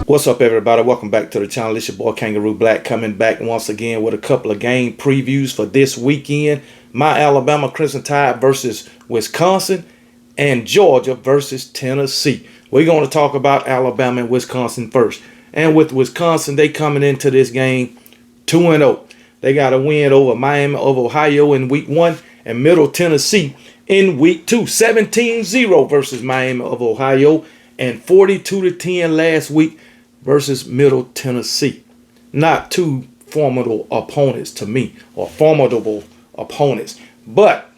What's up, everybody? Welcome back to the channel. It's your boy Kangaroo Black, coming back once again with a couple of game previews for this weekend. My Alabama Crimson Tide versus Wisconsin, and Georgia versus Tennessee. We're going to talk about Alabama and Wisconsin first. And with Wisconsin, they coming into this game 2-0. They got a win over Miami of Ohio in week 1 and Middle Tennessee in week 2. 17-0 versus Miami of Ohio and 42-10 last week versus Middle Tennessee. Not two formidable opponents to me, or formidable opponents, but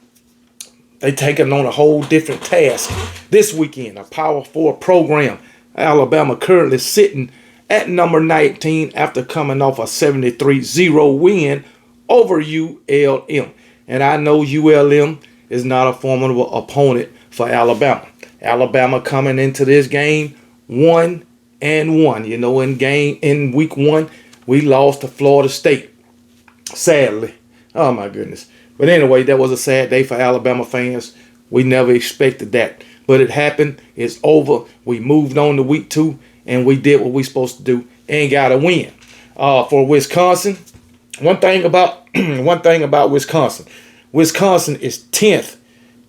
they taking on a whole different task this weekend. A Power 4 program. Alabama currently sitting at number 19 after coming off a 73-0 win over ULM. And I know ULM is not a formidable opponent for Alabama. Alabama coming into this game 1-1. You know, in week 1, we lost to Florida State. Sadly. Oh my goodness. But anyway, that was a sad day for Alabama fans. We never expected that. But it happened. It's over. We moved on to week 2, and we did what we supposed to do and got a win. For Wisconsin, one thing about Wisconsin. Wisconsin is 10th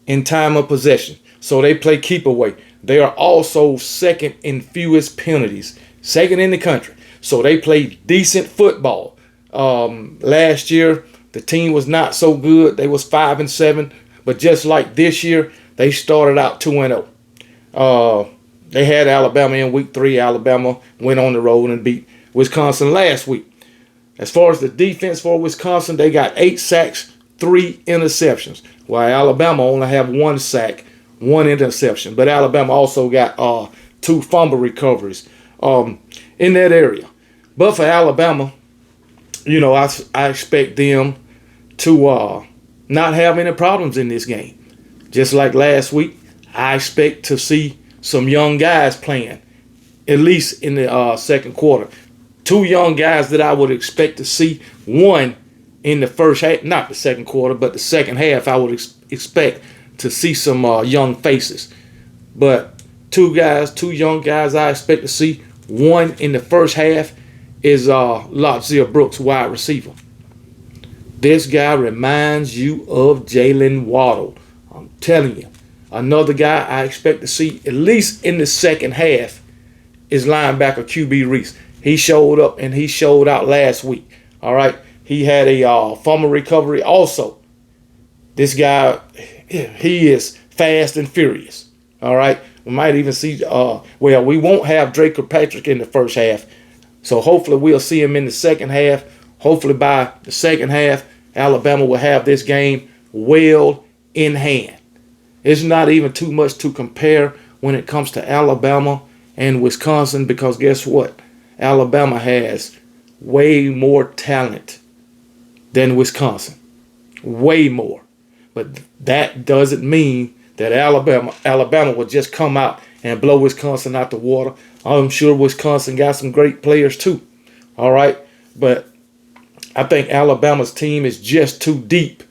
in time of possession. So they play keep away. They are also second in fewest penalties, second in the country. So they play decent football. Last year, the team was not so good. They was 5-7, but just like this year, they started out 2-0. They had Alabama in week 3. Alabama went on the road and beat Wisconsin last week. As far as the defense for Wisconsin, they got 8 sacks, 3 interceptions, while Alabama only have 1 sack, 1 interception. But Alabama also got 2 fumble recoveries in that area. But for Alabama, you know, I expect them to not have any problems in this game. Just like last week, I expect to see some young guys playing, at least in the second quarter. 2 young guys that I would expect to see. One in the first half, not the second quarter, but the second half, I would expect to see some young faces. But 2 young guys I expect to see. One in the first half is Lachzia Brooks, wide receiver. This guy reminds you of Jalen Waddle. I'm telling you. Another guy I expect to see, at least in the second half, is linebacker QB Reese. He showed up and he showed out last week. All right. He had a fumble recovery also. This guy, he is fast and furious. All right. We might even see, we won't have Drake Kirkpatrick in the first half. So hopefully we'll see him in the second half. Hopefully by the second half, Alabama will have this game well in hand. It's not even too much to compare when it comes to Alabama and Wisconsin, because guess what? Alabama has way more talent than Wisconsin. Way more. But that doesn't mean that Alabama will just come out and blow Wisconsin out the water. I'm sure Wisconsin got some great players too. All right. But I think Alabama's team is just too deep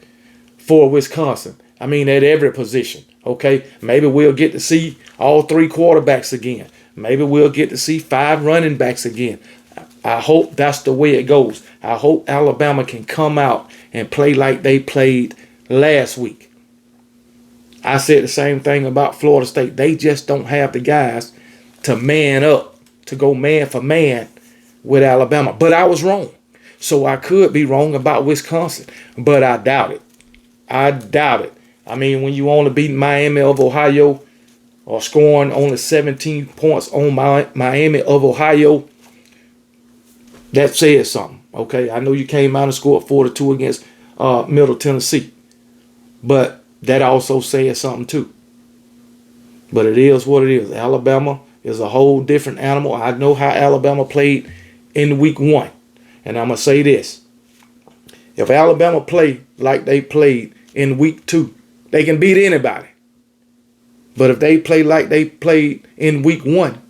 for Wisconsin. I mean, at every position. Okay. Maybe we'll get to see all 3 quarterbacks again. Maybe we'll get to see 5 running backs again. I hope that's the way it goes. I hope Alabama can come out and play like they played last week. I said the same thing about Florida State. They just don't have the guys to man up, to go man for man with Alabama. But I was wrong. So I could be wrong about Wisconsin. But I doubt it. I doubt it. I mean, when you only beat Miami of Ohio, or scoring only 17 points on Miami of Ohio, that says something. Okay, I know you came out and scored 4-2 against Middle Tennessee, but that also says something too. But it is what it is. Alabama is a whole different animal. I know how Alabama played in week 1, and I'm gonna say this: if Alabama play like they played in week 2, they can beat anybody. But if they play like they played in week 1,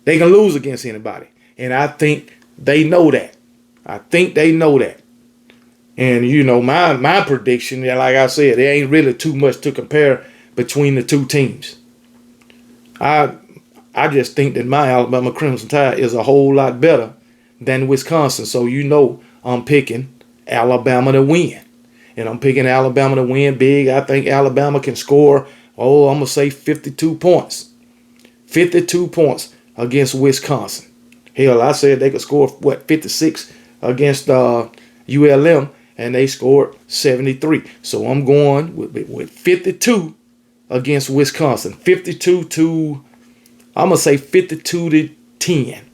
they can lose against anybody. And I think they know that. I think they know that. And, you know, my prediction, like I said, there ain't really too much to compare between the 2 teams. I I just think that my Alabama Crimson Tide is a whole lot better than Wisconsin. So I'm picking Alabama to win. And I'm picking Alabama to win big. I think Alabama can score, I'm going to say 52 points. 52 points against Wisconsin. Hell, I said they could score, 56 against ULM, and they scored 73. So I'm going with 52 against Wisconsin. 52 to, I'm going to say 52 to 10.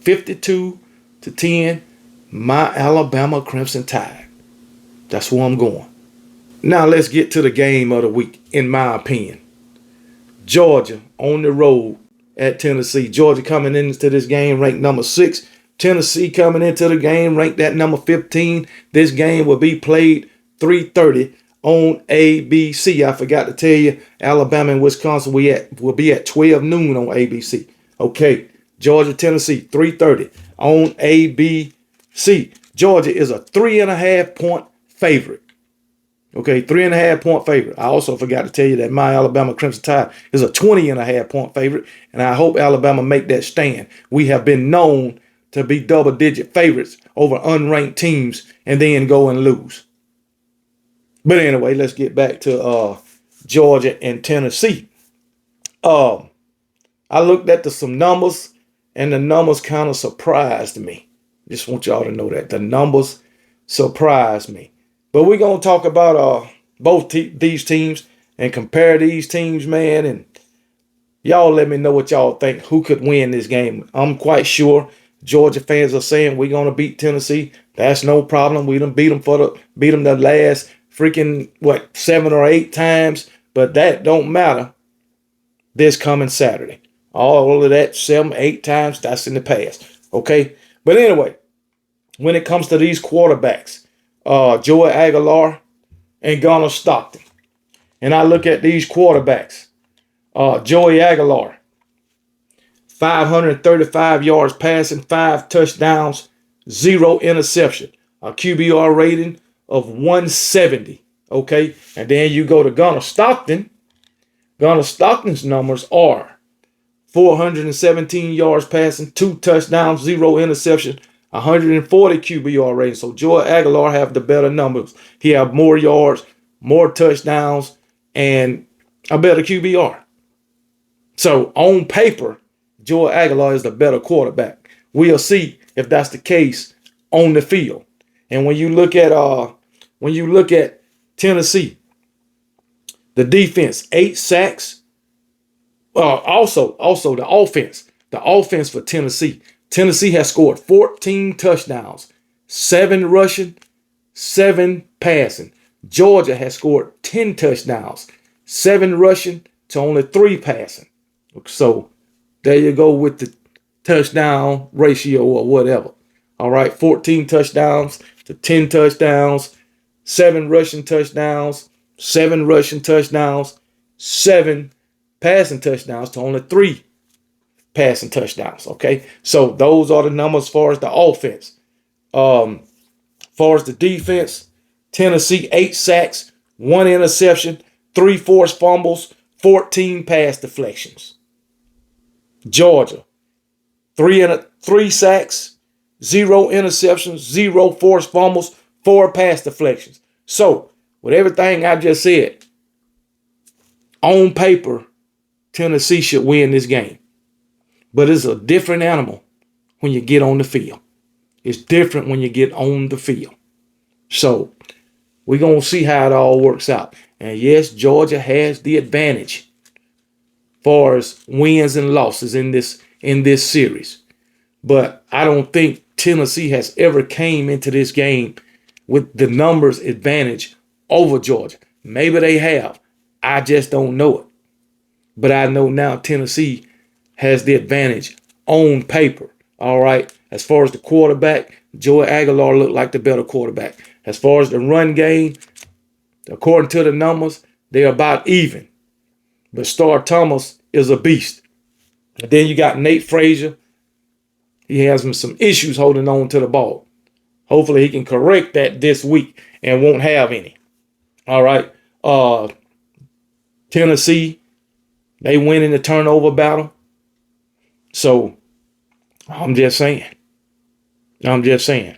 52 to 10, my Alabama Crimson Tide. That's where I'm going. Now let's get to the game of the week, in my opinion. Georgia on the road at Tennessee. Georgia coming into this game ranked number 6. Tennessee coming into the game ranked at number 15. This game will be played 3:30 on ABC. I forgot to tell you, Alabama and Wisconsin will be at 12 noon on ABC. Okay, Georgia, Tennessee, 3:30 on ABC. Georgia is a 3.5 point favorite. Okay, 3.5 point favorite. I also forgot to tell you that my Alabama Crimson Tide is a 20.5 point favorite, and I hope Alabama make that stand. We have been known to be double-digit favorites over unranked teams and then go and lose. But anyway, let's get back to Georgia and Tennessee. I looked at some numbers, and the numbers kind of surprised me. Just want y'all to know that the numbers surprised me. But we're going to talk about both these teams and compare these teams, man. And y'all let me know what y'all think. Who could win this game? I'm quite sure Georgia fans are saying we're going to beat Tennessee. That's no problem. We done beat them the last freaking, 7 or 8 times. But that don't matter this coming Saturday. All of that 7, 8 times, that's in the past. Okay? But anyway, when it comes to these quarterbacks, Joey Aguilar and Gunnar Stockton. And I look at these quarterbacks. Joey Aguilar, 535 yards passing, 5 touchdowns, 0 interception. A QBR rating of 170. Okay? And then you go to Gunnar Stockton. Gunnar Stockton's numbers are 417 yards passing, 2 touchdowns, 0 interception, 140 QBR rating. So Joey Aguilar have the better numbers. He have more yards, more touchdowns, and a better QBR. So on paper, Joey Aguilar is the better quarterback. We'll see if that's the case on the field. And when you look at Tennessee, the defense, 8 sacks. Also the offense. The offense for Tennessee. Tennessee has scored 14 touchdowns, 7 rushing, 7 passing. Georgia has scored 10 touchdowns, 7 rushing to only 3 passing. So there you go with the touchdown ratio or whatever. All right, 14 touchdowns to 10 touchdowns, 7 rushing touchdowns, 7 rushing touchdowns, 7 passing touchdowns to only 3 passing touchdowns. Okay, so those are the numbers as far as the offense. Far as the defense, Tennessee 8 sacks, 1 interception, 3 forced fumbles, 14 pass deflections. Georgia 3 sacks, 0 interceptions, 0 forced fumbles, 4 pass deflections. So with everything I just said, on paper, Tennessee should win this game. But it's a different animal when you get on the field. It's different when you get on the field. So we're going to see how it all works out. And yes, Georgia has the advantage as far as wins and losses in this series. But I don't think Tennessee has ever came into this game with the numbers advantage over Georgia. Maybe they have. I just don't know it. But I know now Tennessee has the advantage on paper. All right. As far as the quarterback, Joey Aguilar looked like the better quarterback. As far as the run game, according to the numbers, they're about even. But Star Thomas is a beast. And then you got Nate Frazier. He has some issues holding on to the ball. Hopefully he can correct that this week and won't have any. All right. Tennessee, they win in the turnover battle. So I'm just saying. The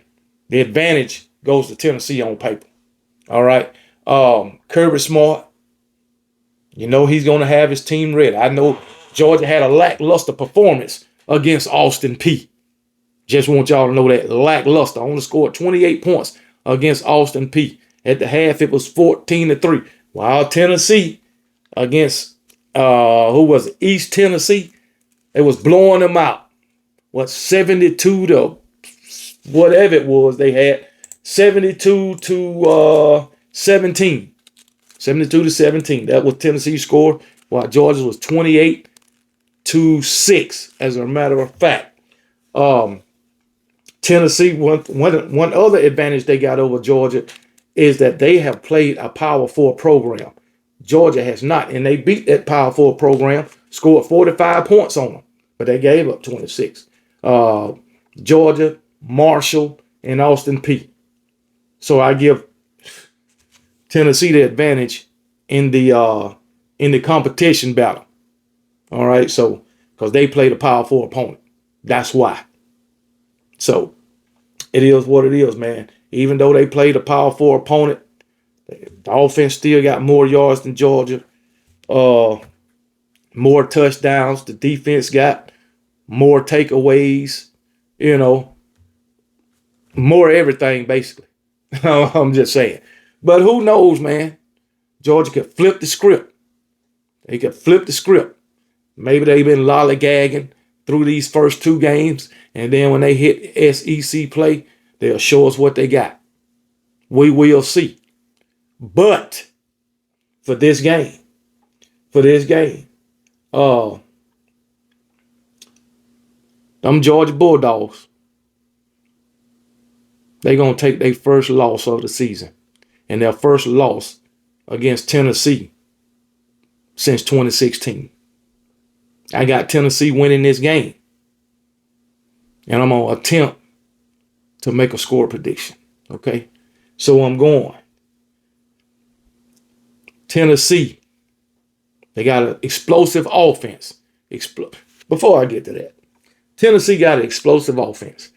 advantage goes to Tennessee on paper. All right. Kirby Smart, he's going to have his team ready. I know Georgia had a lackluster performance against Austin Peay. Just want y'all to know that lackluster. Only scored 28 points against Austin Peay. At the half, it was 14-3. While Tennessee against who was it? East Tennessee, it was blowing them out. 72 to whatever it was they had. 72 to 17. 72 to 17. That was Tennessee's score. While Georgia was 28-6. As a matter of fact. Tennessee, one other advantage they got over Georgia is that they have played a Power 4 program. Georgia has not, and they beat that Power 4 program, scored 45 points on them, but they gave up 26. Georgia, Marshall, and Austin Peay. So I give Tennessee the advantage in the competition battle. All right, so because they played a Power 4 opponent. That's why. So it is what it is, man. Even though they played a Power 4 opponent, the offense still got more yards than Georgia, more touchdowns. The defense got more takeaways, more everything, basically. I'm just saying. But who knows, man? Georgia could flip the script. They could flip the script. Maybe they've been lollygagging through these first two games, and then when they hit SEC play, they'll show us what they got. We will see. But for this game, them Georgia Bulldogs, they're going to take their first loss of the season, and their first loss against Tennessee since 2016. I got Tennessee winning this game. And I'm going to attempt to make a score prediction. Okay? So I'm going. Tennessee. They got an explosive offense. Before I get to that. Tennessee got an explosive offense.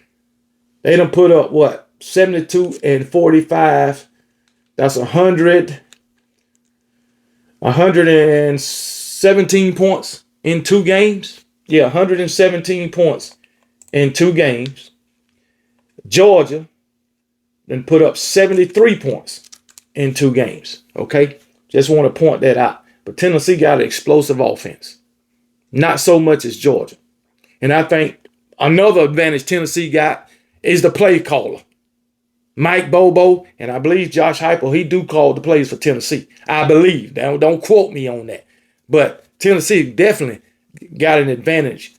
They done put up, 72 and 45. That's 117 points in 2 games. Yeah, 117 points in 2 games. Georgia then put up 73 points in 2 games. Okay? Just want to point that out. But Tennessee got an explosive offense. Not so much as Georgia. And I think another advantage Tennessee got is the play caller. Mike Bobo, and I believe Josh Heupel, he do call the plays for Tennessee. I believe. Don't quote me on that. But Tennessee definitely got an advantage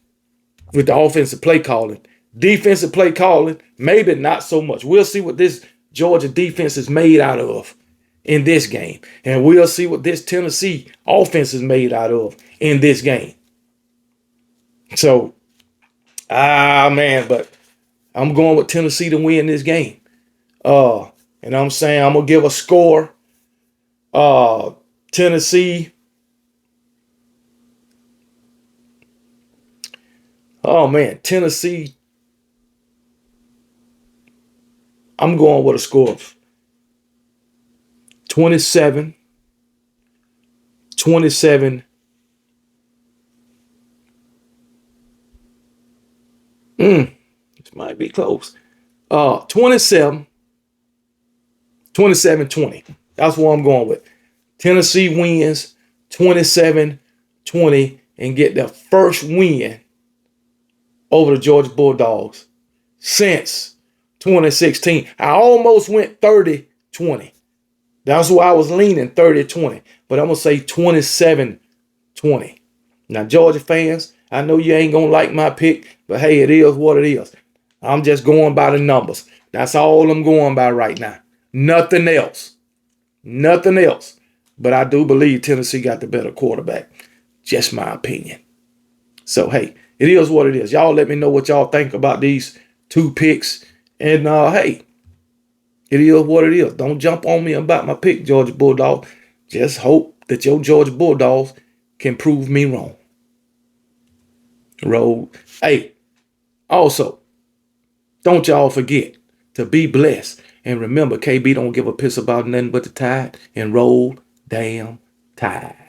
with the offensive play calling. Defensive play calling, maybe not so much. We'll see what this Georgia defense is made out of in this game. And we'll see what this Tennessee offense is made out of in this game. So, man, but I'm going with Tennessee to win this game. And I'm saying I'm going to give a score. Tennessee. Oh, man, Tennessee. I'm going with a score of 27. This might be close. 27-20. That's what I'm going with. Tennessee wins 27-20 and get their first win over the Georgia Bulldogs since 2016. I almost went 30-20. That's why I was leaning 30-20. But I'm going to say 27-20. Now, Georgia fans, I know you ain't going to like my pick, but hey, it is what it is. I'm just going by the numbers. That's all I'm going by right now. Nothing else. Nothing else. But I do believe Tennessee got the better quarterback. Just my opinion. So, hey, it is what it is. Y'all let me know what y'all think about these 2 picks. And, hey, it is what it is. Don't jump on me about my pick, Georgia Bulldog. Just hope that your Georgia Bulldogs can prove me wrong. Roll. Hey, also, don't y'all forget to be blessed. And remember, KB don't give a piss about nothing but the tide and roll damn tide.